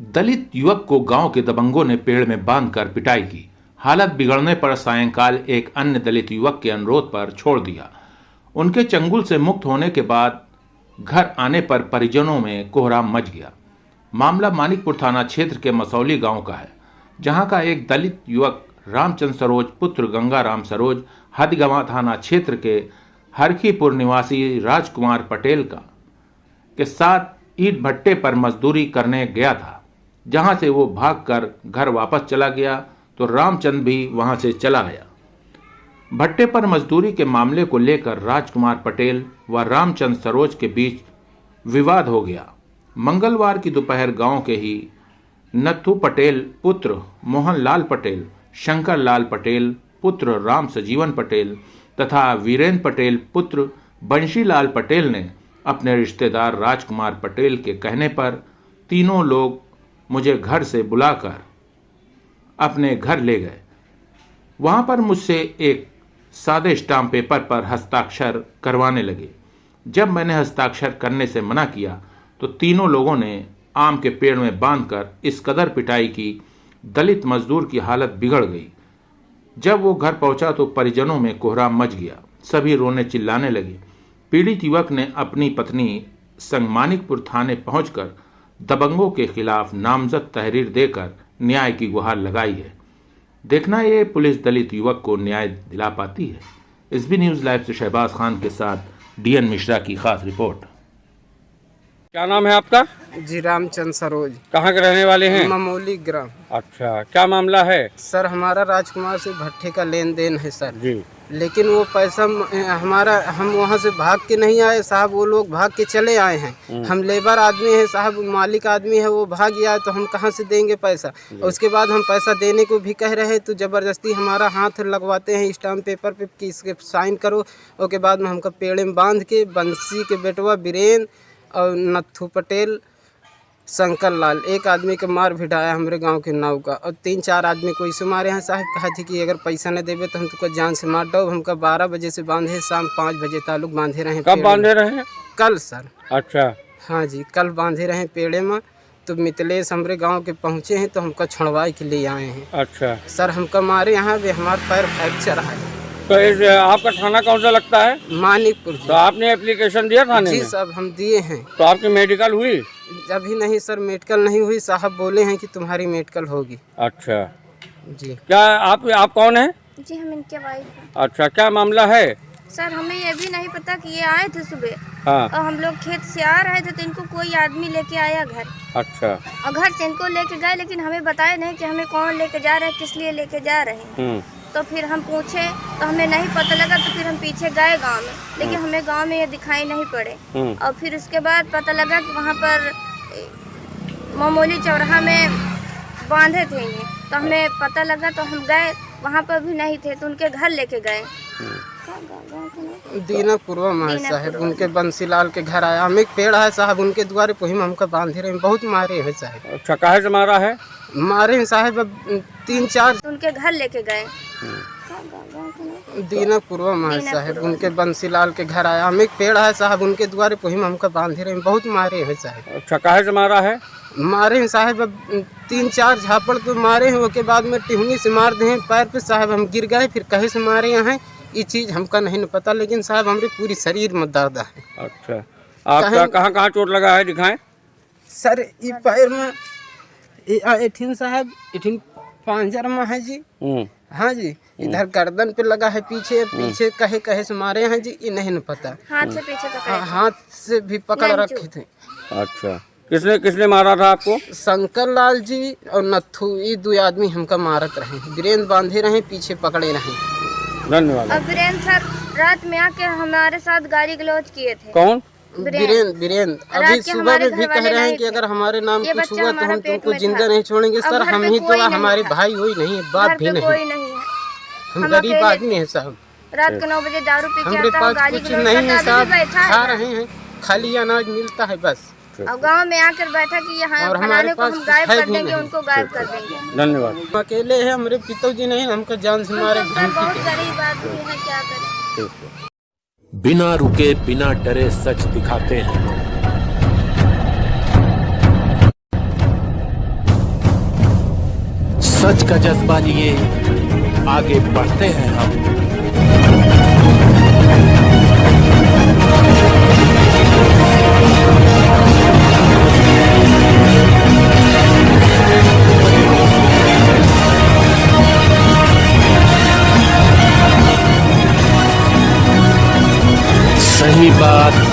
दलित युवक को गांव के दबंगों ने पेड़ में बांधकर पिटाई की। हालत बिगड़ने पर सायंकाल एक अन्य दलित युवक के अनुरोध पर छोड़ दिया। उनके चंगुल से मुक्त होने के बाद घर आने पर परिजनों में कोहराम मच गया। मामला मानिकपुर थाना क्षेत्र के मसौली गांव का है, जहां का एक दलित युवक रामचंद्र सरोज पुत्र गंगाराम सरोज हदगवां थाना क्षेत्र के हरखीपुर निवासी राजकुमार पटेल के साथ ईंट भट्टे पर मजदूरी करने गया था। जहां से वो भागकर घर वापस चला गया तो रामचंद्र भी वहां से चला आया। भट्टे पर मजदूरी के मामले को लेकर राजकुमार पटेल व रामचंद्र सरोज के बीच विवाद हो गया। मंगलवार की दोपहर गांव के ही नथु पटेल पुत्र मोहनलाल पटेल, शंकर लाल पटेल पुत्र राम सजीवन पटेल तथा वीरेंद्र पटेल पुत्र बंशीलाल पटेल ने अपने रिश्तेदार राजकुमार पटेल के कहने पर तीनों लोग मुझे घर से बुलाकर अपने घर ले गए। वहां पर मुझसे एक सादे स्टाम्प पेपर पर हस्ताक्षर करवाने लगे। जब मैंने हस्ताक्षर करने से मना किया तो तीनों लोगों ने आम के पेड़ में बांधकर इस कदर पिटाई की, दलित मजदूर की हालत बिगड़ गई। जब वो घर पहुंचा तो परिजनों में कोहराम मच गया। सभी रोने चिल्लाने लगे। पीड़ित युवक ने अपनी पत्नी संग मानिकपुर थाने पहुंचकर दबंगों के खिलाफ नामजद तहरीर देकर न्याय की गुहार लगाई है। देखना ये पुलिस दलित युवक को न्याय दिला पाती है। एसबी न्यूज लाइव से शहबाज खान के साथ डीएन मिश्रा की खास रिपोर्ट। क्या नाम है आपका? जी रामचंद्र सरोज। कहाँ के रहने वाले हैं? ममोली ग्राम। अच्छा, क्या मामला है? सर हमारा राजकुमार से भट्टे का लेन देन है सर जी। लेकिन वो पैसा हमारा, हम वहाँ से भाग के नहीं आए साहब, वो लोग भाग के चले आए हैं। हम लेबर आदमी हैं साहब, मालिक आदमी है, वो भाग गया तो हम कहाँ से देंगे पैसा। उसके बाद हम पैसा देने को भी कह रहे हैं तो ज़बरदस्ती हमारा हाथ लगवाते हैं स्टाम्प पेपर पे कि इसके साइन करो। उसके बाद में हमको पेड़ में बांध के बंसी के बेटवा बीरेन और नथु पटेल, शंकर लाल, एक आदमी के मार भिड़ाया हमारे गांव के नाव का, और 3-4 आदमी को इसे मारे हैं साहब। कहा थी कि अगर पैसा न देवे तो हम तुमको जान से मार दो। हमका 12 बजे से बांधे, शाम 5 बजे तालुक बांधे रहे। कब बांधे रहे? कल सर। अच्छा। हाँ जी, कल बांधे रहे पेड़े में। तो मितलेश हमारे गाँव के पहुँचे हैं तो हमको छुड़वाए के लिए आए हैं। अच्छा सर, हमका मारे यहाँ भी, हमारा पैर फ्रैक्चर है। तो इस आपका थाना कौन सा लगता है? मानिकपुर। तो आपने एप्लीकेशन दिया थाने में? जी साहब, हम दिए हैं। तो आपकी मेडिकल हुई? अभी नहीं सर, मेडिकल नहीं हुई। साहब बोले हैं कि तुम्हारी मेडिकल होगी। अच्छा जी। क्या आप कौन है? जी, हम इनके वाइफ हैं। अच्छा, क्या मामला है? सर, हमें ये भी नहीं पता कि ये आए थे सुबह। हाँ। और हम लोग खेत से आ रहे थे तो इनको कोई आदमी लेके आया घर। अच्छा। और घर से इनको लेके गए, लेकिन हमें बताया नहीं कि हमें कौन लेके जा रहा है, किस लिए लेके जा रहे हैं। तो फिर हम पूछे तो हमें नहीं पता लगा। तो फिर हम पीछे गए गांव में, लेकिन हमें गांव में ये दिखाई नहीं पड़े। और फिर उसके बाद पता लगा कि वहाँ पर ममोली चौराहा में बांधे थे इन्हें। तो हमें पता लगा तो हम गए, वहाँ पर भी नहीं थे तो उनके घर लेके गए। दीनापुरवा में साहब, उनके बंसीलाल के घर आया। हम एक पेड़ है साहब, उनके द्वारे पे हम हमका बांधे रहे, बहुत मारे हैं साहब। अच्छा, काहे से मारा है? मारे हैं साहब, अब 3-4 उनके घर लेके गए। दीनापुरवा में साहब, उनके बंसीलाल के घर आया। हम एक पेड़ है साहब, उनके द्वारे पे हम हमका बांधे रहे, बहुत मारे हैं साहब। अच्छा, काहे से मारा है? मारे हैं साहब, अब 3-4 झापड़ तो मारे हैं। उसके बाद में टिहनी से मार दे पैर पे साहब, हम गिर गए। फिर कहे से मारे हैं ये चीज़ हमका नहीं पता, लेकिन साहब हमारे पूरी शरीर में दर्द है। अच्छा, आपका कहाँ चोट लगा है, दिखाएं? सर, ये पैर में एठिन साहब, एठिन पांजर में है जी। हाँ जी, इधर गर्दन पे लगा है, पीछे कहे से मारे हैं जी, ये नहीं पता। हाथ से पीछे पकड़े थे। हाथ से भी पकड़ रखे थे। अच्छा, किसने मारा था आपको? शंकर लाल जी और नथु, ये 2 आदमी हमका मारत रहे। वीरेंद्र बांधे रहे, पीछे पकड़े रहे। धन्यवाद। अब वीरेंद्र सर रात में आके हमारे साथ गाली गलौज किए थे। कौन? वीरेंद्र अभी सुबह में भी कह रहे हैं कि अगर हमारे नाम कुछ हुआ तो हम तुमको जिंदा नहीं छोड़ेंगे। सर, हम ही तो, हमारे भाई वही नहीं है, बाप भी नहीं। कोई नहीं है, हम गरीब आदमी हैं साहब। रात के 9 बजे दारू पी के हमारे आता है, पास गाली कुछ गलौज नहीं है करता साहब, है, बैठा खा है। रहे हैं, खाली अनाज मिलता है बस। और गांव में आकर बैठा कि यहाँ और फलाने हमारे को पास हम कुछ गायब है कर भी देंगे, नहीं। उनको गायब कर देंगे। धन्यवाद। अकेले हैं, हमारे पिताजी नहीं, हमको जान से मारे। बहुत गरीब आदमी है, क्या करें। बिना रुके बिना डरे सच दिखाते हैं। सच का जज्बा लिए आगे बढ़ते हैं हम। सही बात